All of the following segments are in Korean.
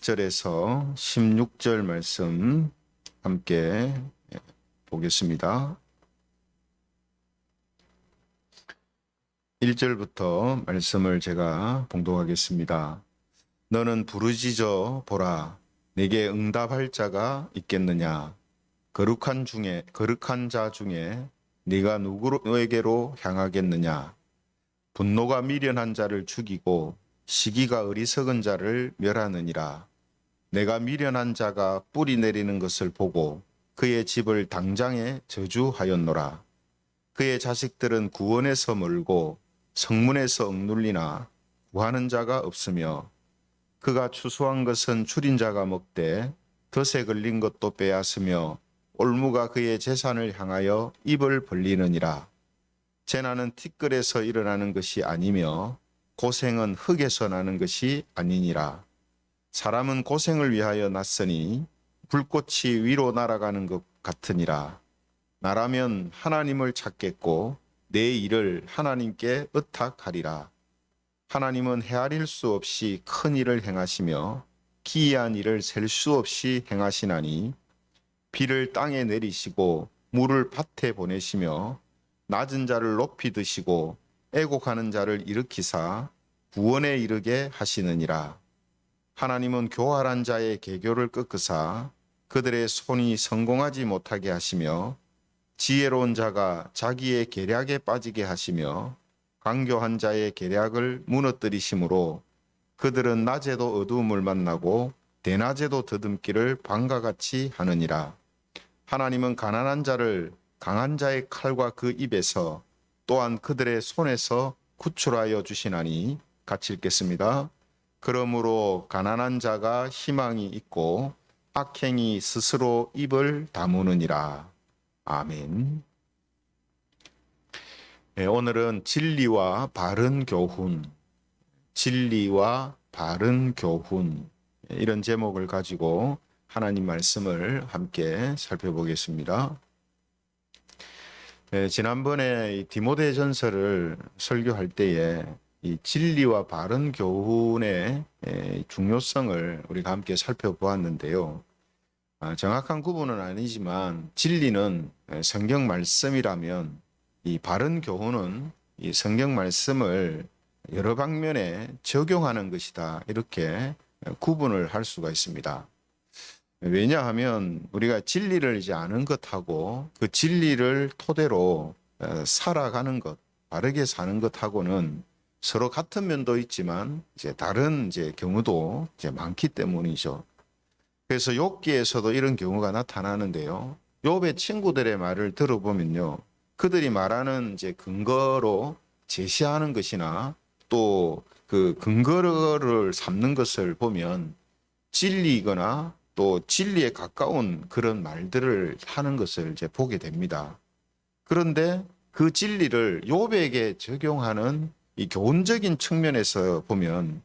1절에서 16절 말씀 함께 보겠습니다. 1절부터 말씀을 제가 봉독하겠습니다. 너는 부르짖어 보라. 내게 응답할 자가 있겠느냐? 거룩한 자 중에 네가 누구에게로 향하겠느냐? 분노가 미련한 자를 죽이고 시기가 어리석은 자를 멸하느니라. 내가 미련한 자가 뿌리 내리는 것을 보고 그의 집을 당장에 저주하였노라. 그의 자식들은 구원에서 멀고 성문에서 억눌리나 구하는 자가 없으며 그가 추수한 것은 줄인 자가 먹되 덫에 걸린 것도 빼앗으며 올무가 그의 재산을 향하여 입을 벌리느니라. 재난은 티끌에서 일어나는 것이 아니며 고생은 흙에서 나는 것이 아니니라. 사람은 고생을 위하여 났으니 불꽃이 위로 날아가는 것 같으니라. 나라면 하나님을 찾겠고 내 일을 하나님께 의탁하리라. 하나님은 헤아릴 수 없이 큰 일을 행하시며 기이한 일을 셀 수 없이 행하시나니 비를 땅에 내리시고 물을 밭에 보내시며 낮은 자를 높이 드시고 애곡하는 자를 일으키사 구원에 이르게 하시느니라. 하나님은 교활한 자의 계교를 꺾으사 그들의 손이 성공하지 못하게 하시며 지혜로운 자가 자기의 계략에 빠지게 하시며 강교한 자의 계략을 무너뜨리심으로 그들은 낮에도 어두움을 만나고 대낮에도 더듬기를 밤과 같이 하느니라. 하나님은 가난한 자를 강한 자의 칼과 그 입에서 또한 그들의 손에서 구출하여 주시나니 같이 읽겠습니다. 그러므로 가난한 자가 희망이 있고 악행이 스스로 입을 다무느니라. 아멘. 오늘은 진리와 바른 교훈, 진리와 바른 교훈 이런 제목을 가지고 하나님 말씀을 함께 살펴보겠습니다. 지난번에 디모데 전서를 설교할 때에 이 진리와 바른 교훈의 중요성을 우리가 함께 살펴보았는데요. 정확한 구분은 아니지만 진리는 성경 말씀이라면 이 바른 교훈은 이 성경 말씀을 여러 방면에 적용하는 것이다. 이렇게 구분을 할 수가 있습니다. 왜냐하면 우리가 진리를 이제 아는 것하고 그 진리를 토대로 살아가는 것, 바르게 사는 것하고는 서로 같은 면도 있지만 이제 다른 이제 경우도 이제 많기 때문이죠. 그래서 욥기에서도 이런 경우가 나타나는데요. 욥의 친구들의 말을 들어보면요, 그들이 말하는 이제 근거로 제시하는 것이나 또 그 근거를 삼는 것을 보면 진리이거나 또 진리에 가까운 그런 말들을 하는 것을 이제 보게 됩니다. 그런데 그 진리를 욥에게 적용하는 이 교훈적인 측면에서 보면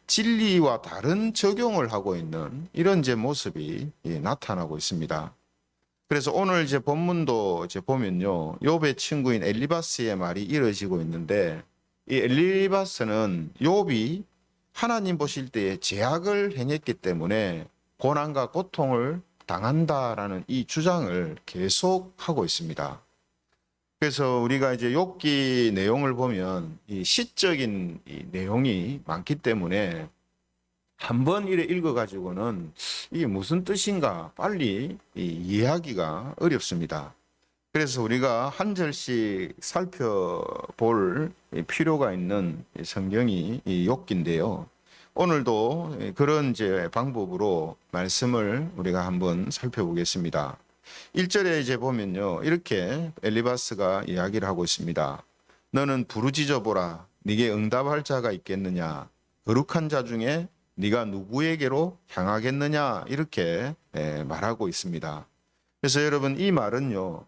진리와 다른 적용을 하고 있는 이런 이제 모습이 나타나고 있습니다. 그래서 오늘 이제 본문도 이제 보면요, 욥의 친구인 엘리바스의 말이 이어지고 있는데, 이 엘리바스는 욥이 하나님 보실 때에 죄악을 행했기 때문에 고난과 고통을 당한다라는 이 주장을 계속하고 있습니다. 그래서 우리가 이제 욥기 내용을 보면 이 시적인 이 내용이 많기 때문에 한번 이래 읽어가지고는 이게 무슨 뜻인가 빨리 이해하기가 어렵습니다. 그래서 우리가 한 절씩 살펴볼 필요가 있는 성경이 이 욥기인데요. 오늘도 그런 이제 방법으로 말씀을 우리가 한번 살펴보겠습니다. 1절에 이제 보면요, 이렇게 엘리바스가 이야기를 하고 있습니다. 너는 부르짖어 보라. 네게 응답할 자가 있겠느냐? 거룩한 자 중에 네가 누구에게로 향하겠느냐? 이렇게 말하고 있습니다. 그래서 여러분, 이 말은요,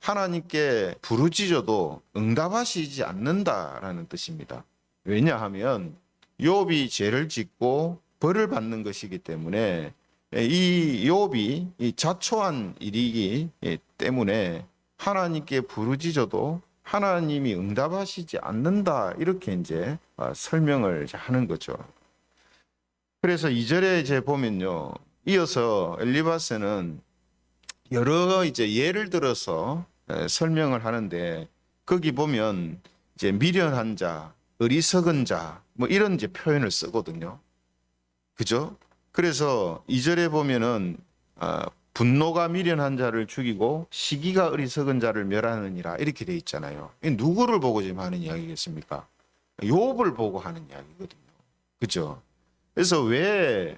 하나님께 부르짖어도 응답하시지 않는다라는 뜻입니다. 왜냐하면 욥이 죄를 짓고 벌을 받는 것이기 때문에 이 욥이 이 자초한 일이기 때문에 하나님께 부르짖어도 하나님이 응답하시지 않는다, 이렇게 이제 설명을 하는 거죠. 그래서 2절에 이제 보면요. 이어서 엘리바스는 여러 이제 예를 들어서 설명을 하는데 거기 보면 이제 미련한 자, 어리석은 자, 뭐 이런 이제 표현을 쓰거든요. 그죠? 그래서 2절에 보면은 분노가 미련한 자를 죽이고 시기가 어리석은 자를 멸하느니라 이렇게 돼 있잖아요. 이 누구를 보고 지금 하는 이야기겠습니까? 욥을 보고 하는 이야기거든요. 그죠? 그래서 왜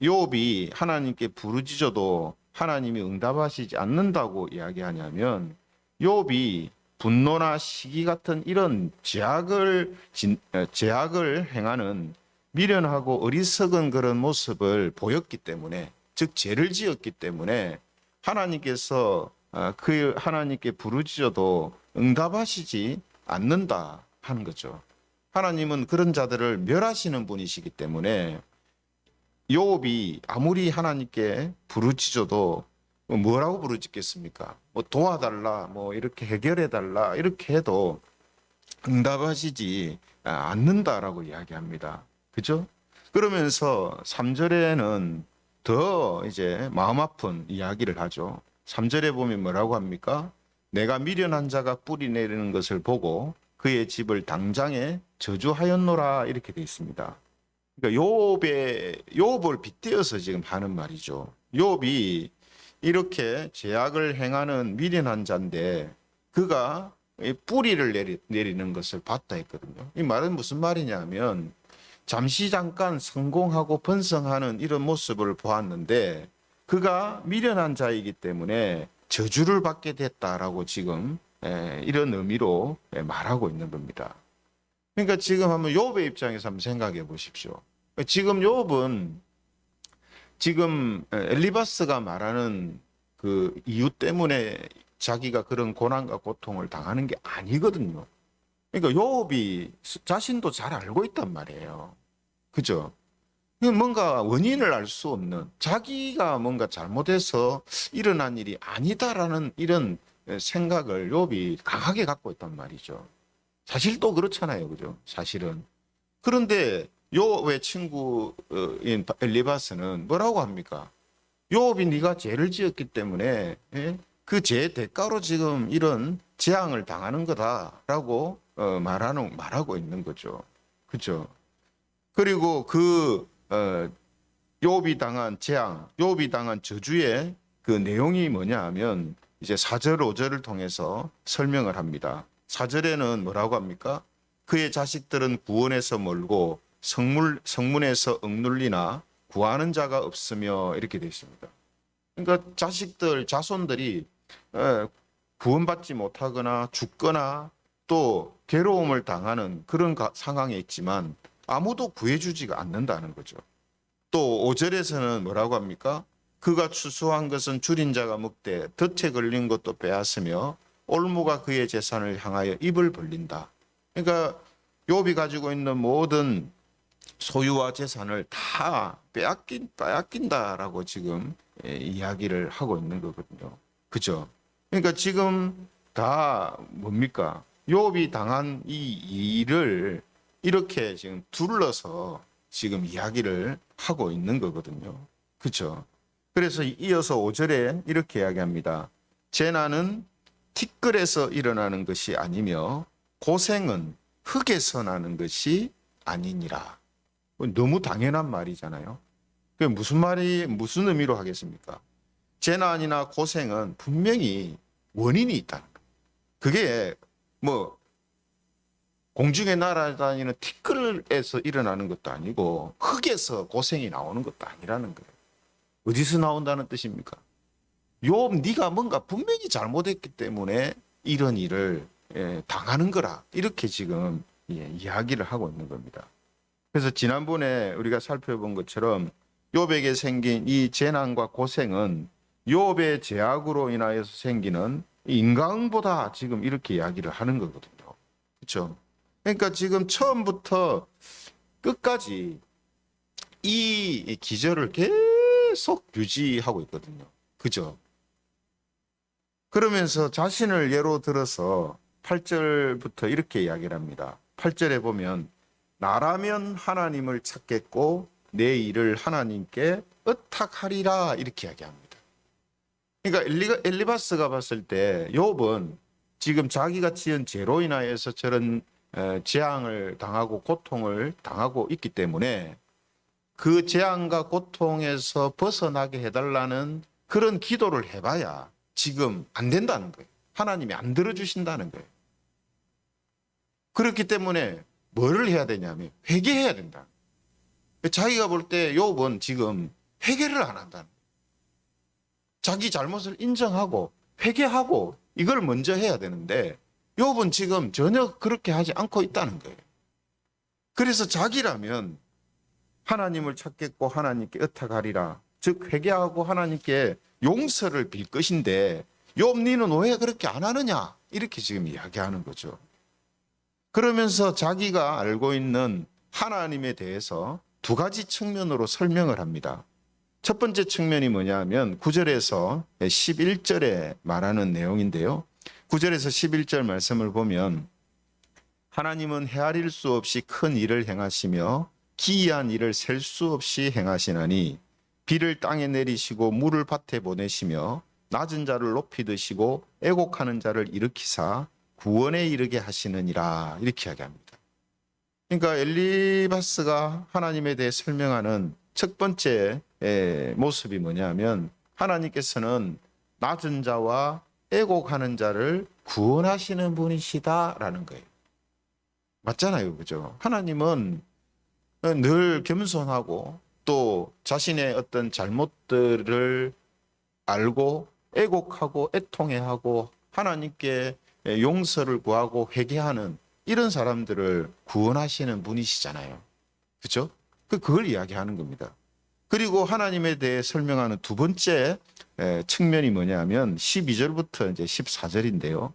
욥이 하나님께 부르짖어도 하나님이 응답하시지 않는다고 이야기하냐면 욥이 분노나 시기 같은 이런 제약을 행하는 미련하고 어리석은 그런 모습을 보였기 때문에, 즉 죄를 지었기 때문에 하나님께서 그 하나님께 부르짖어도 응답하시지 않는다 하는 거죠. 하나님은 그런 자들을 멸하시는 분이시기 때문에 욥이 아무리 하나님께 부르짖어도 뭐라고 부르짖겠습니까? 뭐 도와달라, 뭐 이렇게 해결해달라 이렇게 해도 응답하시지 않는다라고 이야기합니다. 그죠? 그러면서 3절에는 더 이제 마음 아픈 이야기를 하죠. 3절에 보면 뭐라고 합니까? 내가 미련한 자가 뿌리 내리는 것을 보고 그의 집을 당장에 저주하였노라 이렇게 되어 있습니다. 그러니까 욥을 빗대어서 지금 하는 말이죠. 욥이 이렇게 죄악을 행하는 미련한 자인데 그가 뿌리를 내리는 것을 봤다 했거든요. 이 말은 무슨 말이냐면 잠시 잠깐 성공하고 번성하는 이런 모습을 보았는데 그가 미련한 자이기 때문에 저주를 받게 됐다라고 지금 이런 의미로 말하고 있는 겁니다. 그러니까 지금 한번 욥의 입장에서 한번 생각해 보십시오. 지금 욥은 지금 엘리바스가 말하는 그 이유 때문에 자기가 그런 고난과 고통을 당하는 게 아니거든요. 그러니까 욥이 자신도 잘 알고 있단 말이에요. 그죠? 뭔가 원인을 알 수 없는, 자기가 뭔가 잘못해서 일어난 일이 아니다라는 이런 생각을 욥이 강하게 갖고 있단 말이죠. 사실 또 그렇잖아요. 그죠? 사실은. 그런데 욥의 친구인 엘리바스는 뭐라고 합니까? 욥이 네가 죄를 지었기 때문에 그 죄 대가로 지금 이런 재앙을 당하는 거다라고 말하고 있는 거죠. 그죠? 그리고 그 욥이 당한 재앙, 욥이 당한 저주의 그 내용이 뭐냐 하면 이제 4절, 5절을 통해서 설명을 합니다. 4절에는 뭐라고 합니까? 그의 자식들은 구원에서 멀고 성문에서 억눌리나 구하는 자가 없으며 이렇게 되어 있습니다. 그러니까 자손들이 구원받지 못하거나 죽거나 또 괴로움을 당하는 그런 상황에 있지만 아무도 구해주지가 않는다는 거죠. 또 5절에서는 뭐라고 합니까? 그가 추수한 것은 줄인 자가 먹되 덫에 걸린 것도 빼앗으며 올무가 그의 재산을 향하여 입을 벌린다. 그러니까 욥이 가지고 있는 모든 소유와 재산을 다 빼앗긴다라고 지금 이야기를 하고 있는 거거든요. 그죠? 그러니까 지금 다 뭡니까? 욥이 당한 이 일을 이렇게 지금 둘러서 지금 이야기를 하고 있는 거거든요. 그렇죠? 그래서 이어서 5절에 이렇게 이야기합니다. 재난은 티끌에서 일어나는 것이 아니며 고생은 흙에서 나는 것이 아니니라. 너무 당연한 말이잖아요. 그게 무슨 의미로 하겠습니까? 재난이나 고생은 분명히 원인이 있다는 거예요. 그게 뭐 공중에 날아다니는 티끌에서 일어나는 것도 아니고 흙에서 고생이 나오는 것도 아니라는 거예요. 어디서 나온다는 뜻입니까? 욥, 네가 뭔가 분명히 잘못했기 때문에 이런 일을 당하는 거라. 이렇게 지금 이야기를 하고 있는 겁니다. 그래서 지난번에 우리가 살펴본 것처럼 욥에게 생긴 이 재난과 고생은 욥의 죄악으로 인하여서 생기는 인간보다 지금 이렇게 이야기를 하는 거거든요. 그렇죠? 그러니까 지금 처음부터 끝까지 이 기절을 계속 유지하고 있거든요. 그죠? 그러면서 자신을 예로 들어서 8절부터 이렇게 이야기를 합니다. 8절에 보면 나라면 하나님을 찾겠고 내 일을 하나님께 의탁하리라 이렇게 이야기합니다. 그러니까 엘리바스가 봤을 때 욥은 지금 자기가 지은 죄로 인하여서 저런 재앙을 당하고 고통을 당하고 있기 때문에 그 재앙과 고통에서 벗어나게 해달라는 그런 기도를 해봐야 지금 안 된다는 거예요. 하나님이 안 들어주신다는 거예요. 그렇기 때문에 뭐를 해야 되냐면 회개해야 된다. 자기가 볼 때 욥은 지금 회개를 안 한다는 거예요. 자기 잘못을 인정하고 회개하고 이걸 먼저 해야 되는데 욥은 지금 전혀 그렇게 하지 않고 있다는 거예요. 그래서 자기라면 하나님을 찾겠고 하나님께 의탁하리라. 즉 회개하고 하나님께 용서를 빌 것인데 욥 니는 왜 그렇게 안 하느냐? 이렇게 지금 이야기하는 거죠. 그러면서 자기가 알고 있는 하나님에 대해서 두 가지 측면으로 설명을 합니다. 첫 번째 측면이 뭐냐면 9절에서 11절에 말하는 내용인데요. 9절에서 11절 말씀을 보면 하나님은 헤아릴 수 없이 큰 일을 행하시며 기이한 일을 셀 수 없이 행하시나니 비를 땅에 내리시고 물을 밭에 보내시며 낮은 자를 높이 드시고 애곡하는 자를 일으키사 구원에 이르게 하시느니라 이렇게 이야기합니다. 그러니까 엘리바스가 하나님에 대해 설명하는 첫 번째 모습이 뭐냐면 하나님께서는 낮은 자와 애곡하는 자를 구원하시는 분이시다라는 거예요. 맞잖아요, 그죠? 하나님은 늘 겸손하고 또 자신의 어떤 잘못들을 알고 애곡하고 애통해하고 하나님께 용서를 구하고 회개하는 이런 사람들을 구원하시는 분이시잖아요. 그렇죠? 그걸 이야기하는 겁니다. 그리고 하나님에 대해 설명하는 두 번째 측면이 뭐냐면 12절부터 이제 14절인데요.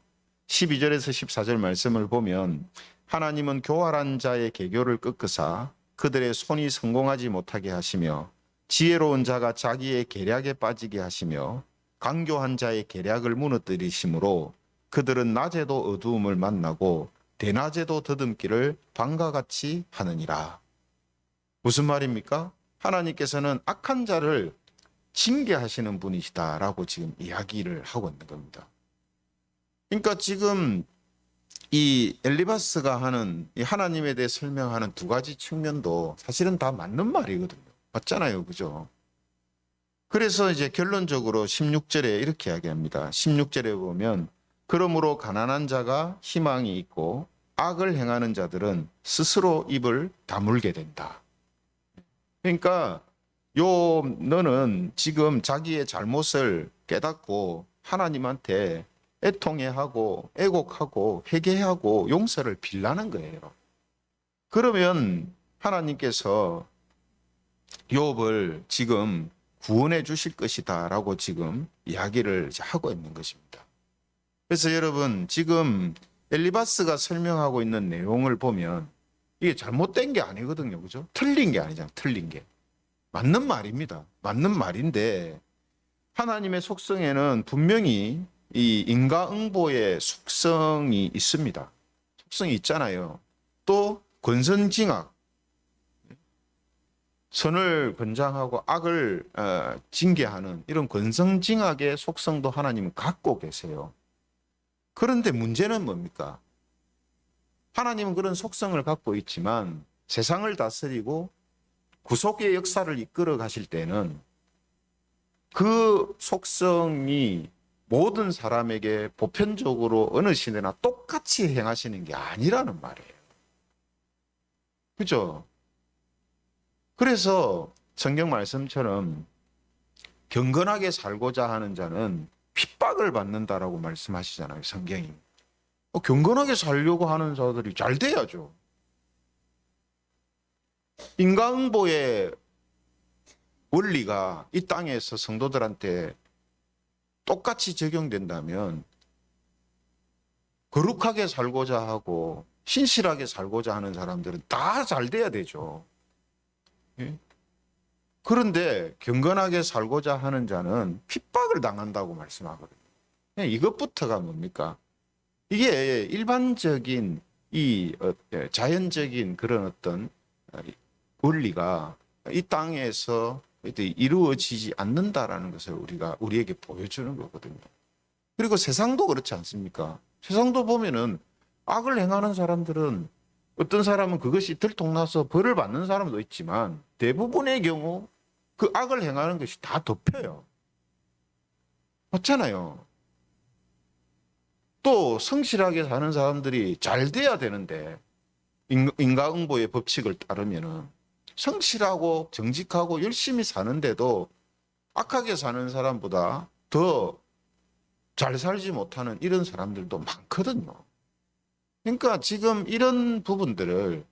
12절에서 14절 말씀을 보면 하나님은 교활한 자의 계교를 꺾으사 그들의 손이 성공하지 못하게 하시며 지혜로운 자가 자기의 계략에 빠지게 하시며 강교한 자의 계략을 무너뜨리심으로 그들은 낮에도 어두움을 만나고 대낮에도 더듬기를 밤과 같이 하느니라. 무슨 말입니까? 하나님께서는 악한 자를 징계하시는 분이시다라고 지금 이야기를 하고 있는 겁니다. 그러니까 지금 이 엘리바스가 하는 이 하나님에 대해 설명하는 두 가지 측면도 사실은 다 맞는 말이거든요. 맞잖아요. 그죠? 그래서 이제 결론적으로 16절에 이렇게 이야기합니다. 16절에 보면 그러므로 가난한 자가 희망이 있고 악을 행하는 자들은 스스로 입을 다물게 된다. 그러니까 너는 지금 자기의 잘못을 깨닫고 하나님한테 애통해하고 애곡하고 회개하고 용서를 빌라는 거예요. 그러면 하나님께서 욥을 지금 구원해 주실 것이다 라고 지금 이야기를 하고 있는 것입니다. 그래서 여러분 지금 엘리바스가 설명하고 있는 내용을 보면 이게 잘못된 게 아니거든요. 그죠? 틀린 게 아니잖아요. 틀린 게. 맞는 말입니다. 맞는 말인데 하나님의 속성에는 분명히 이 인과응보의 속성이 있습니다. 속성이 있잖아요. 또 권선징악, 선을 권장하고 악을 징계하는 이런 권선징악의 속성도 하나님은 갖고 계세요. 그런데 문제는 뭡니까? 하나님은 그런 속성을 갖고 있지만 세상을 다스리고 구속의 역사를 이끌어 가실 때는 그 속성이 모든 사람에게 보편적으로 어느 시대나 똑같이 행하시는 게 아니라는 말이에요. 그죠? 그래서 성경 말씀처럼 경건하게 살고자 하는 자는 핍박을 받는다라고 말씀하시잖아요, 성경이. 경건하게 살려고 하는 자들이 잘 돼야죠. 인과응보의 원리가 이 땅에서 성도들한테 똑같이 적용된다면 거룩하게 살고자 하고 신실하게 살고자 하는 사람들은 다 잘 돼야 되죠. 그런데 경건하게 살고자 하는 자는 핍박을 당한다고 말씀하거든요. 이것부터가 뭡니까? 이게 일반적인 이 자연적인 그런 어떤 원리가 이 땅에서 이루어지지 않는다라는 것을 우리에게 보여주는 거거든요. 그리고 세상도 그렇지 않습니까? 세상도 보면은 악을 행하는 사람들은 어떤 사람은 그것이 들통나서 벌을 받는 사람도 있지만 대부분의 경우 그 악을 행하는 것이 다 덮여요. 맞잖아요. 또 성실하게 사는 사람들이 잘 돼야 되는데 인과응보의 법칙을 따르면은 성실하고 정직하고 열심히 사는데도 악하게 사는 사람보다 더 잘 살지 못하는 이런 사람들도 많거든요. 그러니까 지금 이런 부분들을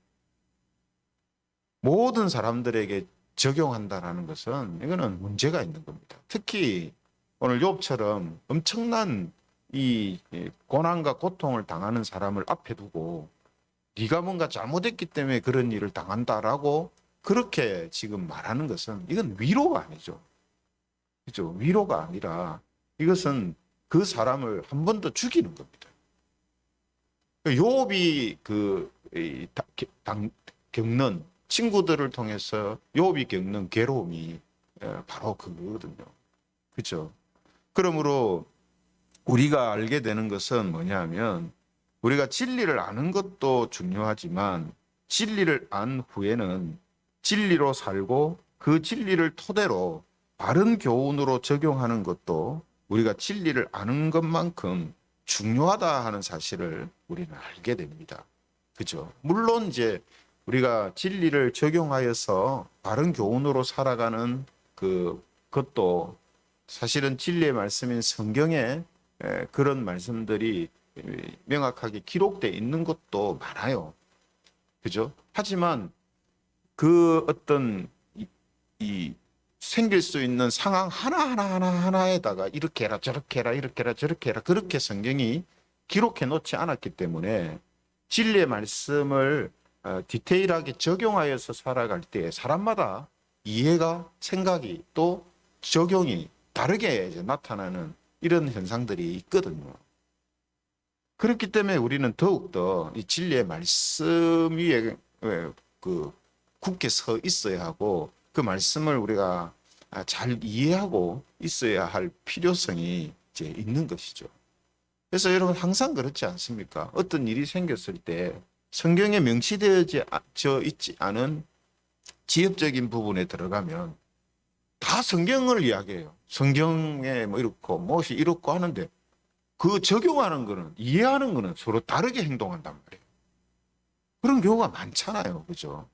모든 사람들에게 적용한다라는 것은 이거는 문제가 있는 겁니다. 특히 오늘 욥처럼 엄청난 이 고난과 고통을 당하는 사람을 앞에 두고 네가 뭔가 잘못했기 때문에 그런 일을 당한다라고 그렇게 지금 말하는 것은 이건 위로가 아니죠. 그죠? 위로가 아니라 이것은 그 사람을 한 번 더 죽이는 겁니다. 욥이 겪는 친구들을 통해서 욥이 겪는 괴로움이 바로 그거거든요. 그렇죠? 그러므로 우리가 알게 되는 것은 뭐냐면 우리가 진리를 아는 것도 중요하지만 진리를 안 후에는 진리로 살고 그 진리를 토대로 바른 교훈으로 적용하는 것도 우리가 진리를 아는 것만큼 중요하다 하는 사실을 우리는 알게 됩니다. 그죠? 물론 이제 우리가 진리를 적용하여서 바른 교훈으로 살아가는 그것도 사실은 진리의 말씀인 성경에 그런 말씀들이 명확하게 기록되어 있는 것도 많아요. 그죠? 하지만 그 어떤 이 생길 수 있는 상황 하나하나에다가 이렇게 해라 저렇게 해라 이렇게 해라 저렇게 해라 그렇게 성경이 기록해 놓지 않았기 때문에 진리의 말씀을 디테일하게 적용하여서 살아갈 때 사람마다 이해가 생각이 또 적용이 다르게 이제 나타나는 이런 현상들이 있거든요. 그렇기 때문에 우리는 더욱더 이 진리의 말씀 위에 굳게 서 있어야 하고 그 말씀을 우리가 잘 이해하고 있어야 할 필요성이 이제 있는 것이죠. 그래서 여러분 항상 그렇지 않습니까? 어떤 일이 생겼을 때 성경에 명시되어져 있지 않은 지엽적인 부분에 들어가면 다 성경을 이야기해요. 성경에 뭐 이렇고 무엇이 이렇고 하는데 그 적용하는 거는 이해하는 거는 서로 다르게 행동한단 말이에요. 그런 경우가 많잖아요. 그죠?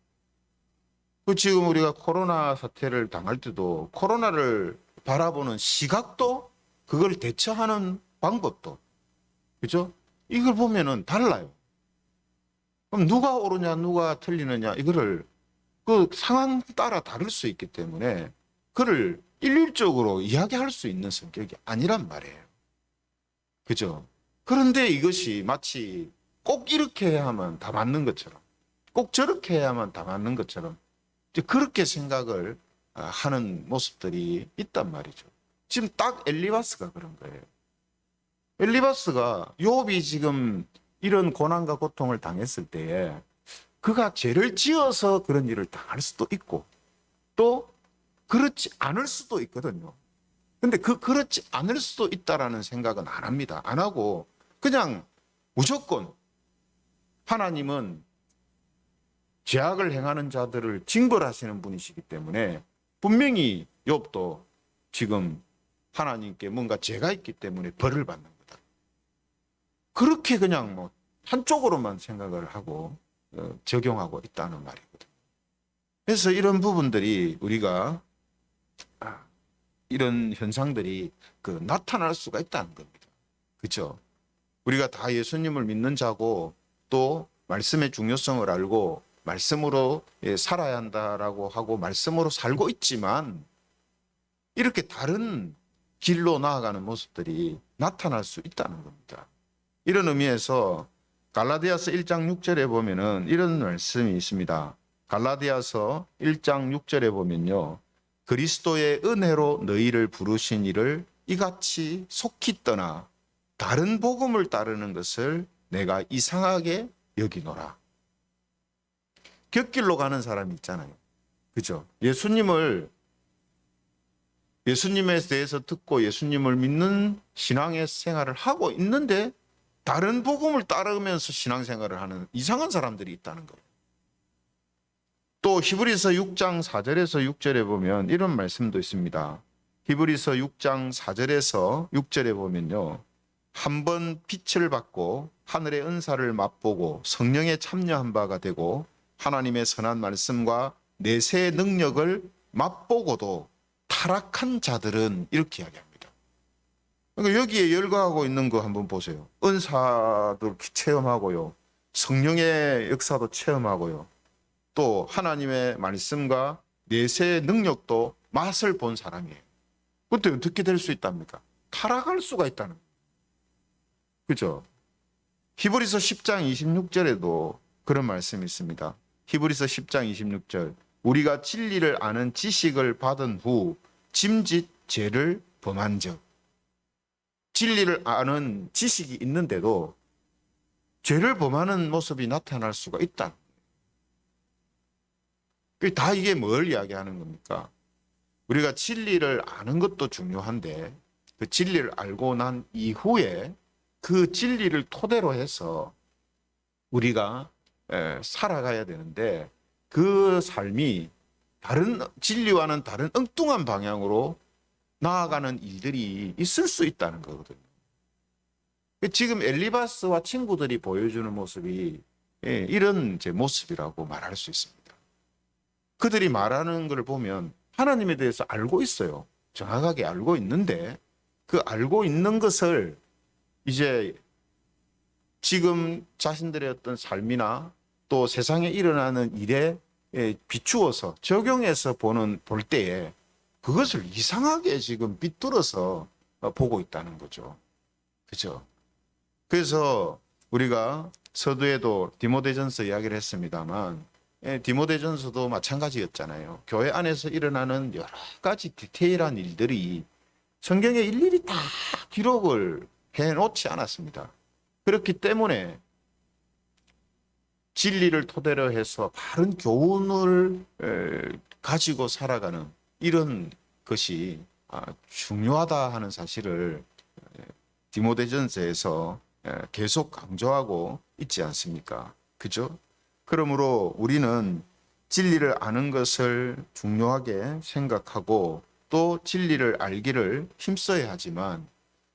지금 우리가 코로나 사태를 당할 때도 코로나를 바라보는 시각도 그걸 대처하는 방법도 그죠? 이걸 보면은 달라요. 그럼 누가 옳으냐 누가 틀리느냐 이거를 그 상황 따라 다를 수 있기 때문에 그를 일률적으로 이야기할 수 있는 성격이 아니란 말이에요. 그죠? 그런데 이것이 마치 꼭 이렇게 해야만 다 맞는 것처럼 꼭 저렇게 해야만 다 맞는 것처럼 그렇게 생각을 하는 모습들이 있단 말이죠. 지금 딱 엘리바스가 그런 거예요. 엘리바스가 욥이 지금 이런 고난과 고통을 당했을 때에 그가 죄를 지어서 그런 일을 당할 수도 있고 또 그렇지 않을 수도 있거든요. 근데 그렇지 않을 수도 있다라는 생각은 안 합니다. 안 하고 그냥 무조건 하나님은 죄악을 행하는 자들을 징벌하시는 분이시기 때문에 분명히 욥도 지금 하나님께 뭔가 죄가 있기 때문에 벌을 받는 거다. 그렇게 그냥 뭐 한쪽으로만 생각을 하고 적용하고 있다는 말이거든요. 그래서 이런 부분들이 우리가 이런 현상들이 나타날 수가 있다는 겁니다. 그렇죠? 우리가 다 예수님을 믿는 자고 또 말씀의 중요성을 알고 말씀으로 살아야 한다라고 하고 말씀으로 살고 있지만 이렇게 다른 길로 나아가는 모습들이 나타날 수 있다는 겁니다. 이런 의미에서 갈라디아서 1장 6절에 보면은 이런 말씀이 있습니다. 갈라디아서 1장 6절에 보면요. 그리스도의 은혜로 너희를 부르신 이를 이같이 속히 떠나 다른 복음을 따르는 것을 내가 이상하게 여기노라. 곁길로 가는 사람이 있잖아요. 그죠? 예수님에 대해서 듣고 예수님을 믿는 신앙의 생활을 하고 있는데 다른 복음을 따르면서 신앙생활을 하는 이상한 사람들이 있다는 거예요. 또 히브리서 6장 4절에서 6절에 보면 이런 말씀도 있습니다. 히브리서 6장 4절에서 6절에 보면요. 한 번 빛을 받고 하늘의 은사를 맛보고 성령에 참여한 바가 되고 하나님의 선한 말씀과 내세의 능력을 맛보고도 타락한 자들은 이렇게 이야기합니다. 그러니까 여기에 열거하고 있는 거 한번 보세요. 은사도 체험하고요. 성령의 역사도 체험하고요. 또 하나님의 말씀과 내세의 능력도 맛을 본 사람이에요. 그때 어떻게 될 수 있답니까? 타락할 수가 있다는 거예요. 그죠? 히브리서 10장 26절에도 그런 말씀이 있습니다. 히브리서 10장 26절 우리가 진리를 아는 지식을 받은 후 짐짓 죄를 범한 적. 진리를 아는 지식이 있는데도 죄를 범하는 모습이 나타날 수가 있다. 다 이게 뭘 이야기하는 겁니까? 우리가 진리를 아는 것도 중요한데 그 진리를 알고 난 이후에 그 진리를 토대로 해서 우리가 살아가야 되는데 그 삶이 다른 진리와는 다른 엉뚱한 방향으로 나아가는 일들이 있을 수 있다는 거거든요. 지금 엘리바스와 친구들이 보여주는 모습이 이런 제 모습이라고 말할 수 있습니다. 그들이 말하는 걸 보면 하나님에 대해서 알고 있어요. 정확하게 알고 있는데 그 알고 있는 것을 이제 지금 자신들의 어떤 삶이나 또 세상에 일어나는 일에 비추어서 적용해서 볼 때에 그것을 이상하게 지금 비뚤어서 보고 있다는 거죠. 그죠? 그래서 우리가 서두에도 디모데전서 이야기를 했습니다만 디모데전서도 마찬가지였잖아요. 교회 안에서 일어나는 여러 가지 디테일한 일들이 성경에 일일이 다 기록을 해놓지 않았습니다. 그렇기 때문에 진리를 토대로 해서 바른 교훈을 가지고 살아가는 이런 것이 중요하다 하는 사실을 디모데전서에서 계속 강조하고 있지 않습니까? 그죠? 그러므로 우리는 진리를 아는 것을 중요하게 생각하고 또 진리를 알기를 힘써야 하지만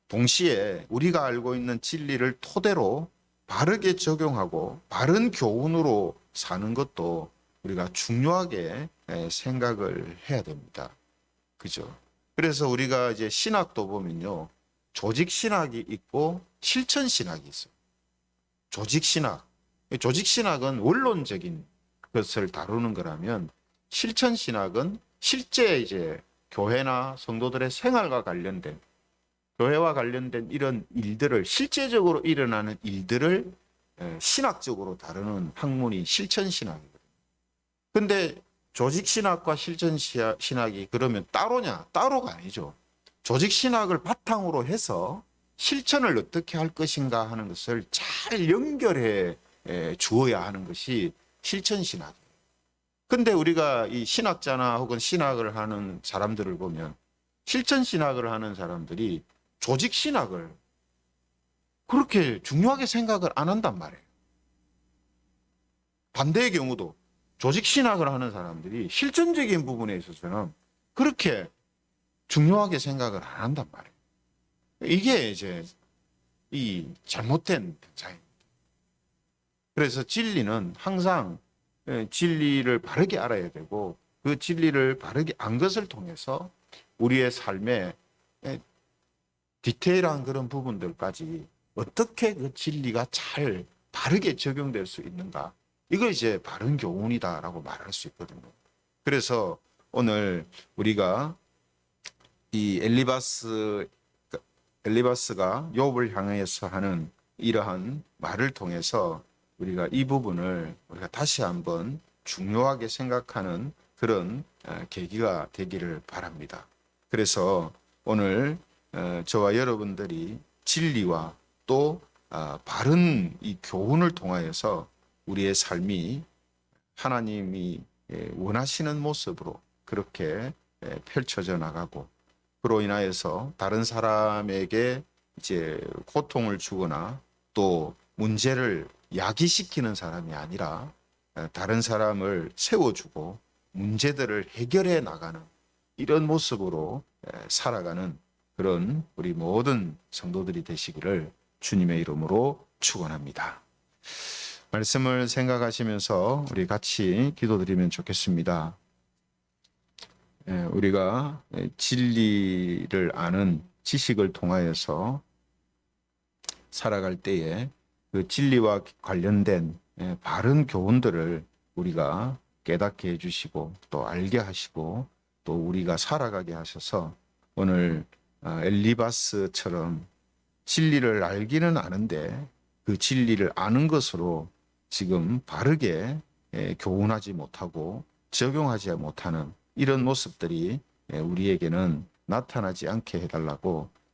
동시에 우리가 알고 있는 진리를 토대로 바르게 적용하고 바른 교훈으로 사는 것도 우리가 중요하게 생각을 해야 됩니다. 그죠? 그래서 우리가 이제 신학도 보면요. 조직 신학이 있고 실천 신학이 있어요. 조직 신학. 조직 신학은 원론적인 것을 다루는 거라면 실천 신학은 실제 이제 교회나 성도들의 생활과 관련된 교회와 관련된 이런 일들을 실제적으로 일어나는 일들을 신학적으로 다루는 학문이 실천 신학이거든요. 근데 조직 신학과 실천 신학이 그러면 따로냐? 따로가 아니죠. 조직 신학을 바탕으로 해서 실천을 어떻게 할 것인가 하는 것을 잘 연결해 주어야 하는 것이 실천 신학이에요. 근데 우리가 이 신학자나 혹은 신학을 하는 사람들을 보면 실천 신학을 하는 사람들이 조직 신학을 그렇게 중요하게 생각을 안 한단 말이에요. 반대의 경우도 조직 신학을 하는 사람들이 실천적인 부분에 있어서는 그렇게 중요하게 생각을 안 한단 말이에요. 이게 이제 이 잘못된 편차입니다. 그래서 진리는 항상 진리를 바르게 알아야 되고 그 진리를 바르게 안 것을 통해서 우리의 삶에 디테일한 그런 부분들까지 어떻게 그 진리가 잘 바르게 적용될 수 있는가. 이거 이제 바른 교훈이다라고 말할 수 있거든요. 그래서 오늘 우리가 이 엘리바스가 욥을 향해서 하는 이러한 말을 통해서 우리가 이 부분을 우리가 다시 한번 중요하게 생각하는 그런 계기가 되기를 바랍니다. 그래서 오늘 저와 여러분들이 진리와 또 바른 이 교훈을 통하여서 우리의 삶이 하나님이 원하시는 모습으로 그렇게 펼쳐져 나가고, 그로 인하여서 다른 사람에게 이제 고통을 주거나 또 문제를 야기시키는 사람이 아니라 다른 사람을 세워주고 문제들을 해결해 나가는 이런 모습으로 살아가는 그런 우리 모든 성도들이 되시기를 주님의 이름으로 축원합니다. 말씀을 생각하시면서 우리 같이 기도드리면 좋겠습니다. 우리가 진리를 아는 지식을 통하여서 살아갈 때에 그 진리와 관련된 바른 교훈들을 우리가 깨닫게 해주시고 또 알게 하시고 또 우리가 살아가게 하셔서 오늘 엘리바스처럼 진리를 알기는 아는데 그 진리를 아는 것으로 지금 바르게 교훈하지 못하고 적용하지 못하는 이런 모습들이 우리에게는 나타나지 않게 해달라고